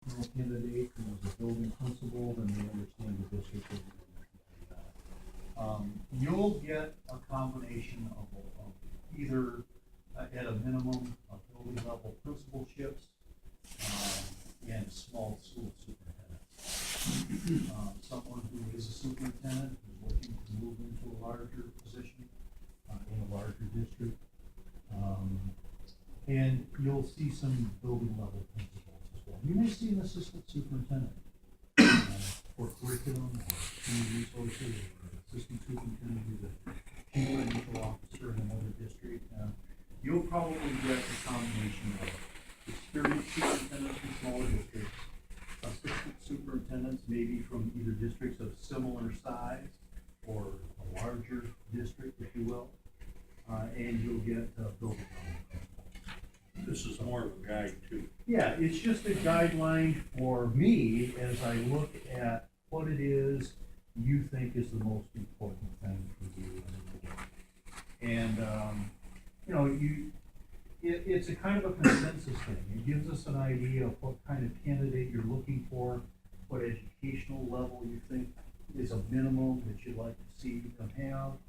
internal candidate who is a building principal, then they understand the district. You'll get a combination of either, at a minimum, of building level principalships, and small school superintendents. Someone who is a superintendent, who's looking to move into a larger position, in a larger district. And you'll see some building level principals as well. You may see an assistant superintendent, for curriculum, or human resources, or an assistant superintendent who's a chief financial officer in another district. You'll probably get a combination of experienced superintendents from smaller districts, assistant superintendents maybe from either districts of similar size or a larger district, if you will, and you'll get building level principals. This is more of a guide too. Yeah, it's just a guideline for me as I look at what it is you think is the most important thing for you. And, it's a kind of a consensus thing. It gives us an idea of what kind of candidate you're looking for, what educational level you think is a minimum that you'd like to see them have.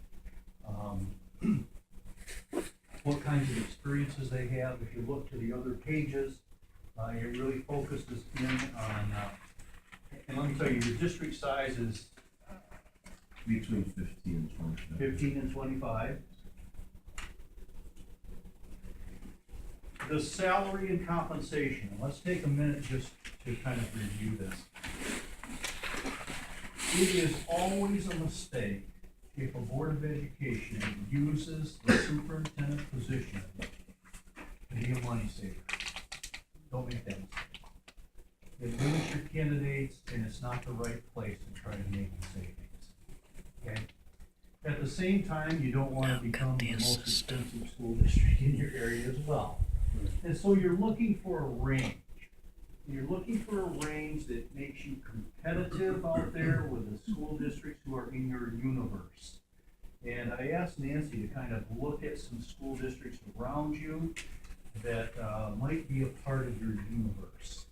What kinds of experiences they have. If you look to the other pages, it really focuses in on, and let me tell you, the district size is Between 15 and 25. 15 and 25. The salary and compensation, and let's take a minute just to kind of review this. It is always a mistake if a Board of Education uses the superintendent position to be a money saver. Don't make that mistake. It limits your candidates, and it's not the right place to try to make savings. Okay? At the same time, you don't want to become the most expensive school district in your area as well. And so you're looking for a range. You're looking for a range that makes you competitive out there with the school districts who are in your universe. And I asked Nancy to kind of look at some school districts around you that might be a part of your universe.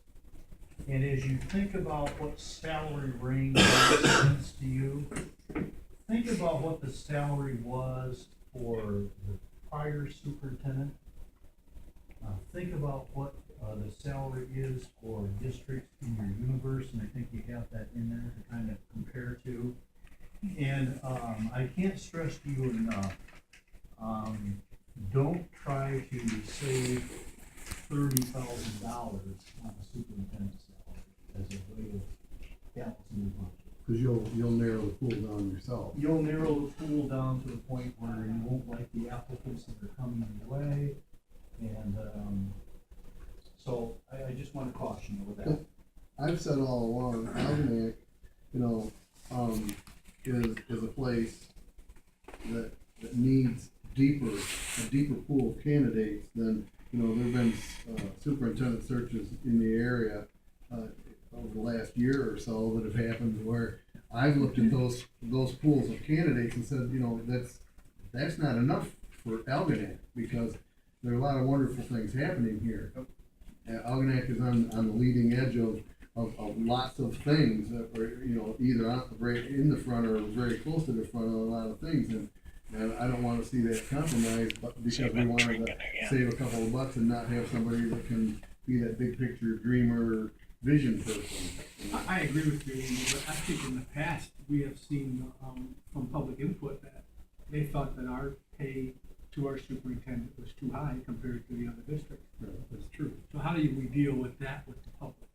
And as you think about what salary range makes sense to you, think about what the salary was for the prior superintendent. Think about what the salary is for districts in your universe, and I think you have that in there to kind of compare to. And I can't stress to you enough, don't try to save $30,000 on a superintendent's salary as a way of balancing your budget. Because you'll narrow the pool down yourself. You'll narrow the pool down to the point where you won't like the applicants that are coming your way. And so I just want to caution you with that. I've said all along, Algonac, is a place that needs a deeper pool of candidates than, there've been superintendent searches in the area over the last year or so that have happened where I've looked at those pools of candidates and said, that's not enough for Algonac, because there are a lot of wonderful things happening here. Algonac is on the leading edge of lots of things that are, either in the front or very close to the front of a lot of things. And I don't want to see that compromised, but because we wanted to save a couple of bucks and not have somebody that can be that big picture dreamer vision person. I agree with you, but I think in the past, we have seen from public input that they thought that our pay to our superintendent was too high compared to the other districts. That's true. So how do we deal with that with the public?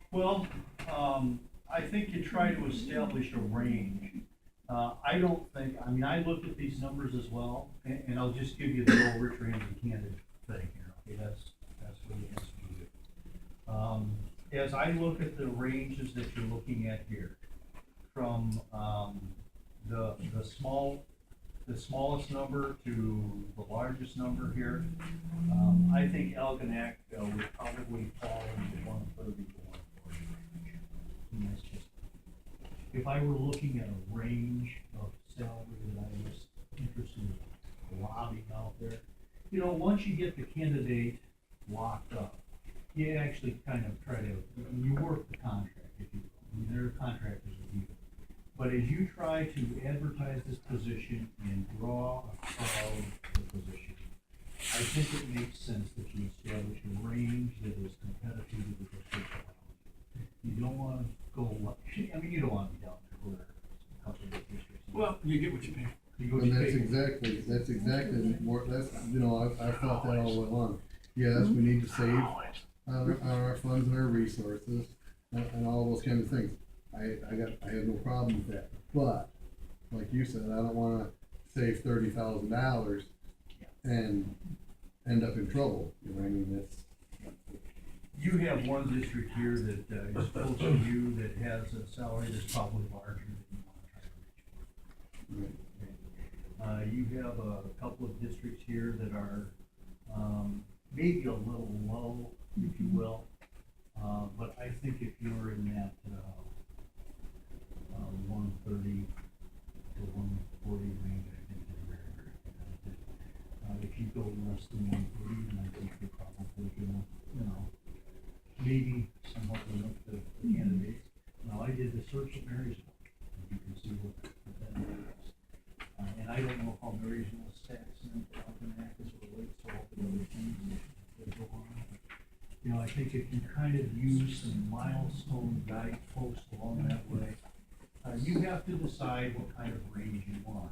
Well, I think you try to establish a range. I don't think, I looked at these numbers as well, and I'll just give you the old Rich Ramsey candidate thing here, okay, that's what he has to do. As I look at the ranges that you're looking at here, from the smallest number to the largest number here, I think Algonac would probably fall into 130 to 140 range. And that's just, if I were looking at a range of salary that I was interested in lobbying out there, once you get the candidate locked up, you actually kind of try to, you work the contract, if you will. I mean, they're contractors with you. But as you try to advertise this position and draw a crowd to the position, I think it makes sense that you establish a range that is competitive with the people around you. You don't wanna go, I mean, you don't wanna be down there where a couple of districts. Well, you get what you pay. You go And to that's pay- exactly more, that's, you know, I've thought that all along. Yes, we need to save on our funds and our resources and all those kind of things. I have no problem with that, but, like you said, I don't wanna save $30,000 and end up in trouble, you know, I mean, that's. You have one district here that is close to you that has a salary that's probably larger than you want to try to reach for. You have a couple of districts here that are, maybe a little low, if you will. But I think if you're in that, 130 to 140 range, I think you're very, very competitive. If you go less than 130, then I think you're probably gonna, you know, maybe somewhat limit the candidates. Now, I did the search at Marysville, and you can see what that is. And I don't know how Marysville stacks in to Algonac as it relates to all the other things that go on. But, you know, I think if you kind of use some milestone guideposts along that way, you have to decide what kind of range you want.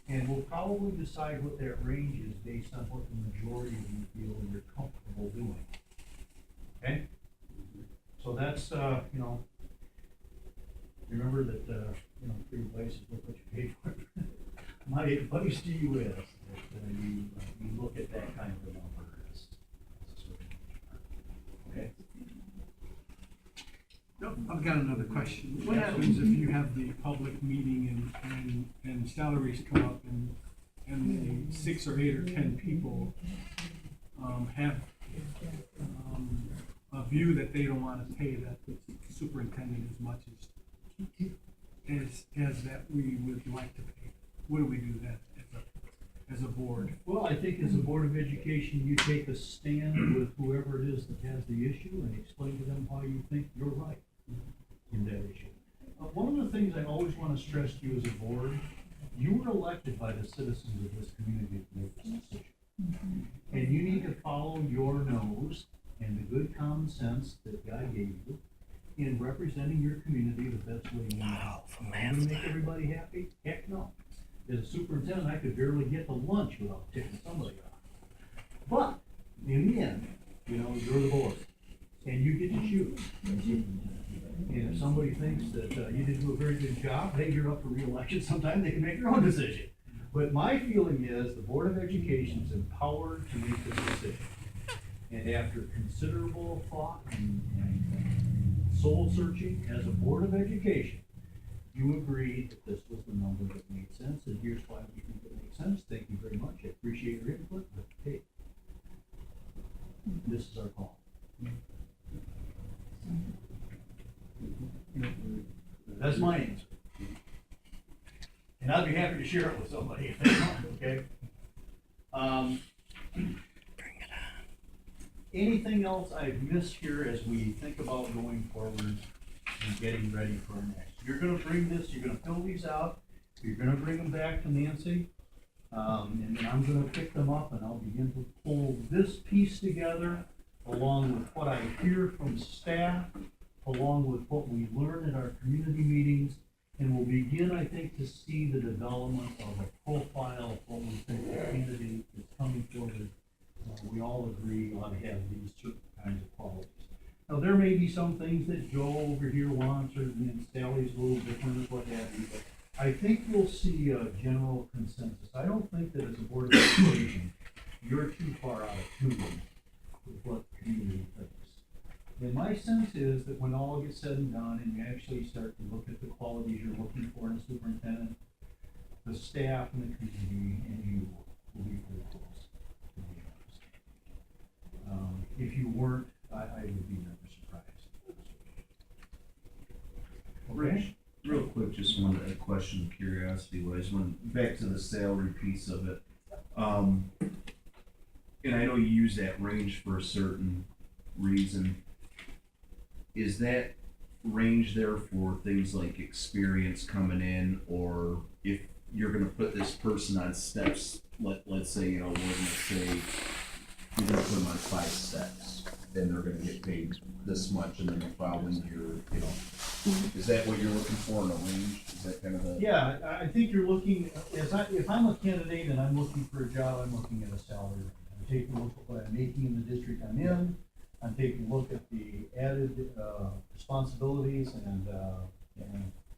And we'll probably decide what that range is based on what the majority of you feel you're comfortable doing. Okay? So that's, you know, remember that, you know, free advice is what you pay for. My advice to you is that you look at that kind of a number as a sort of, okay? No, I've got another question. What happens if you have the public meeting and salaries come up and the 6 or 8 or 10 people, have, a view that they don't wanna pay that superintendent as much as that we would like to pay? What do we do then as a board? Well, I think as a Board of Education, you take a stand with whoever it is that has the issue and explain to them why you think you're right in that issue. One of the things I always want to stress to you as a board, you were elected by the citizens of this community to make this decision. And you need to follow your nose and the good common sense that God gave you in representing your community the best way you know. Am I gonna make everybody happy? Heck no. As a superintendent, I could barely get to lunch without ticking somebody off. But, in the end, you know, you're the board, and you get to choose. And if somebody thinks that you didn't do a very good job, hey, you're up for reelection, sometimes they can make their own decision. But my feeling is the Board of Education is empowered to make this decision. And after considerable thought and soul searching as a Board of Education, you agreed that this was the number that made sense, and here's why we think it makes sense. Thank you very much. I appreciate your input, but hey, this is our call. That's my answer. And I'd be happy to share it with somebody if they want, okay? Anything else I've missed here as we think about going forward and getting ready for our next? You're gonna bring this, you're gonna fill these out, you're gonna bring them back to Nancy, and then I'm gonna pick them up and I'll begin to pull this piece together along with what I hear from staff, along with what we learn at our community meetings, and we'll begin, I think, to see the development of a profile of what we think the candidate is coming forward. We all agree ought to have these certain kinds of qualities. Now, there may be some things that Joe over here wants, or Sally's a little different, or what have you, but I think we'll see a general consensus. I don't think that as a Board of Education, you're too far out of tune with what the community thinks. And my sense is that when all gets said and done, and you actually start to look at the qualities you're looking for in a superintendent, the staff and the community and you will be pretty close, to be honest. If you weren't, I would be never surprised. Okay? Real quick, just one question, curiosity wise, back to the salary piece of it. And I know you use that range for a certain reason, is that range there for things like experience coming in, or if you're gonna put this person on steps, let's say, we're gonna say, you're gonna put them on 5 steps, then they're gonna get paid this much, and then the following year, is that what you're looking for in a range? Is that kind of the? Yeah, I think you're looking, if I'm a candidate and I'm looking for a job, I'm looking at a salary range. I'm taking a look at what I'm making in the district I'm in. I'm taking a look at the added, responsibilities and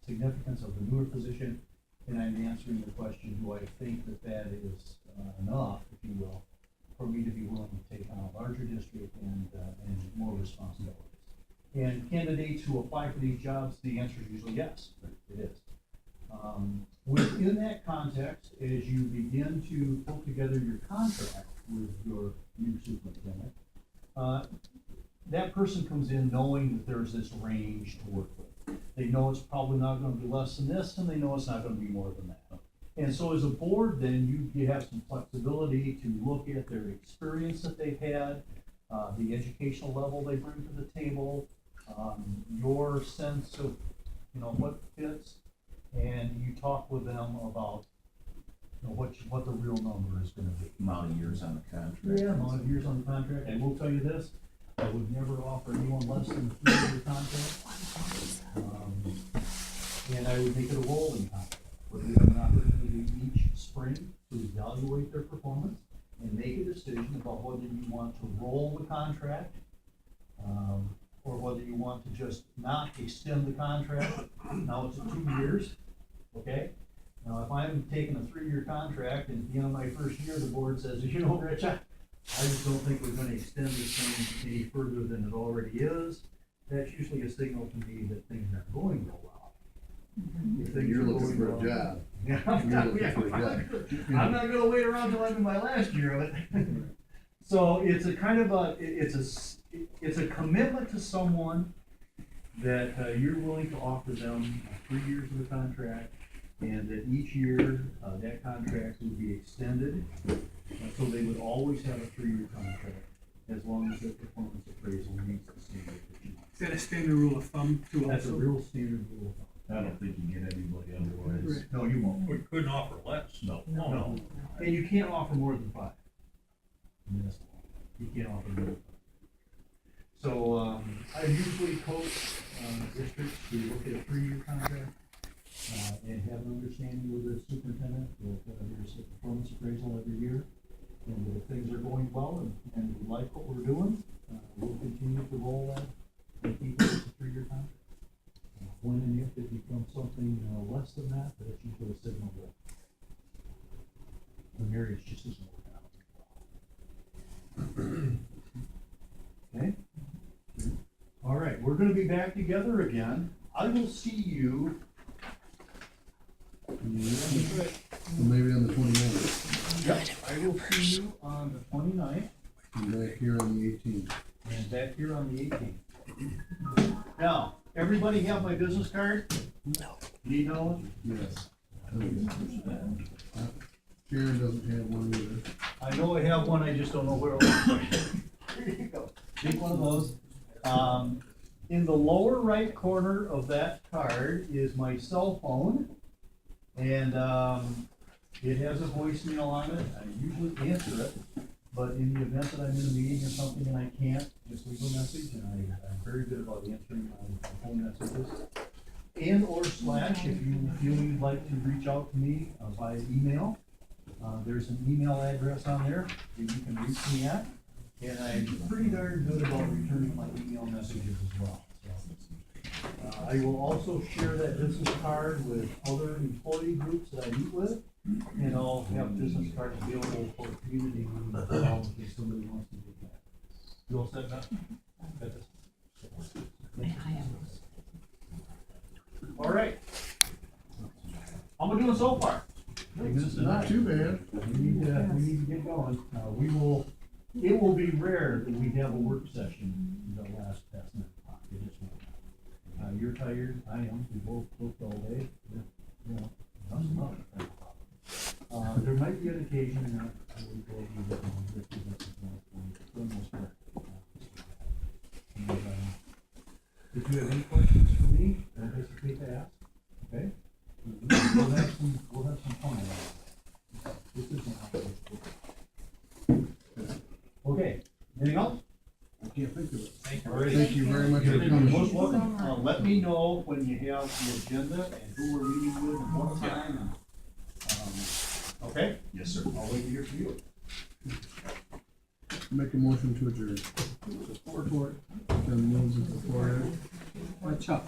significance of the newer position. And I'm answering the question, do I think that is, enough, if you will, for me to be willing to take on a larger district and more responsibilities? And candidates who apply for these jobs, the answer is usually yes, it is. Within that context, as you begin to put together your contract with your new superintendent, that person comes in knowing that there's this range to work with. They know it's probably not gonna be less than this, and they know it's not gonna be more than that. And so as a board, then you have some flexibility to look at their experience that they've had, the educational level they bring to the table, your sense of, what fits, and you talk with them about, what the real number is gonna be. Amount of years on the contract. Yeah, amount of years on the contract. I will tell you this, I would never offer anyone less than a 3-year contract. And I would make it a rolling contract, where we have an opportunity each spring to evaluate their performance and make a decision about whether you want to roll the contract, or whether you want to just not extend the contract. Now it's 2 years, okay? Now, if I'm taking a 3-year contract and at the end of my first year, the board says, Rich, I just don't think we're gonna extend this thing any further than it already is, that's usually a signal to me that things aren't going real well. If things You're are looking going for a well- job. Yeah, You're looking for a job. I'm not gonna wait around till I'm in my last year of it. So it's a kind of it's a commitment to someone that you're willing to offer them 3 years of the contract, and that each year, that contract would be extended. So they would always have a 3-year contract, as long as their performance appraisal meets the standard that you want. Is that a standard rule of thumb too That's a also? real standard rule of thumb. I don't think you get anybody otherwise. Right. No, you won't. We couldn't offer less. No. No, and you can't offer more than 5. Municipal. You can't offer more than 5. So, I usually coach, districts to look at a 3-year contract, and have an understanding with the superintendent, that there's a performance appraisal every year. And if things are going well and we like what we're doing, we'll continue to roll that and keep it as a 3-year contract. When and if it becomes something, less than that, that's usually a signal that the marriage just isn't working out. Okay? All right, we're gonna be back together again. I will see you. So maybe on the 29th, Yep, I will see you on the 29th and back here on the 18th. and back here on the 18th. Now, everybody have my business card? No. Need those? Yes. Sharon doesn't have one either. I know I have one, I just don't know where it was. Here you go. Take one of those. In the lower right corner of that card is my cell phone. And, it has a voicemail on it. I usually answer it, but in the event that I'm in a meeting or something and I can't, just leave a message, and I'm very good about answering my phone messages. And or slash, if you feel you'd like to reach out to me via email, there's an email address on there that you can reach me at. And I'm pretty darn good about returning my email messages as well. So, I will also share that business card with other employee groups that I meet with. And I'll have business cards available for community meetings as well, in case somebody wants to do that. You all set, Beth? Got this? All right. How am I doing so far? It's not too bad. We need to get going. It will be rare that we have a work session that lasts past 9 o'clock. It just won't. You're tired, I am, we both worked all day. That's not a problem. There might be an occasion that we go over the most part. Did you have any questions for me? Don't hesitate to ask, okay? We'll have some fun. This isn't how it works. Okay, anything else? I can't think of it. Thank Thank you very much for You're coming. most welcome. Let me know when you have the agenda and who we're meeting with and what time. Okay? Yes, sir. I'll wait to hear from you. Make a motion to adjourn. Support. Then moves and supported. Chuck,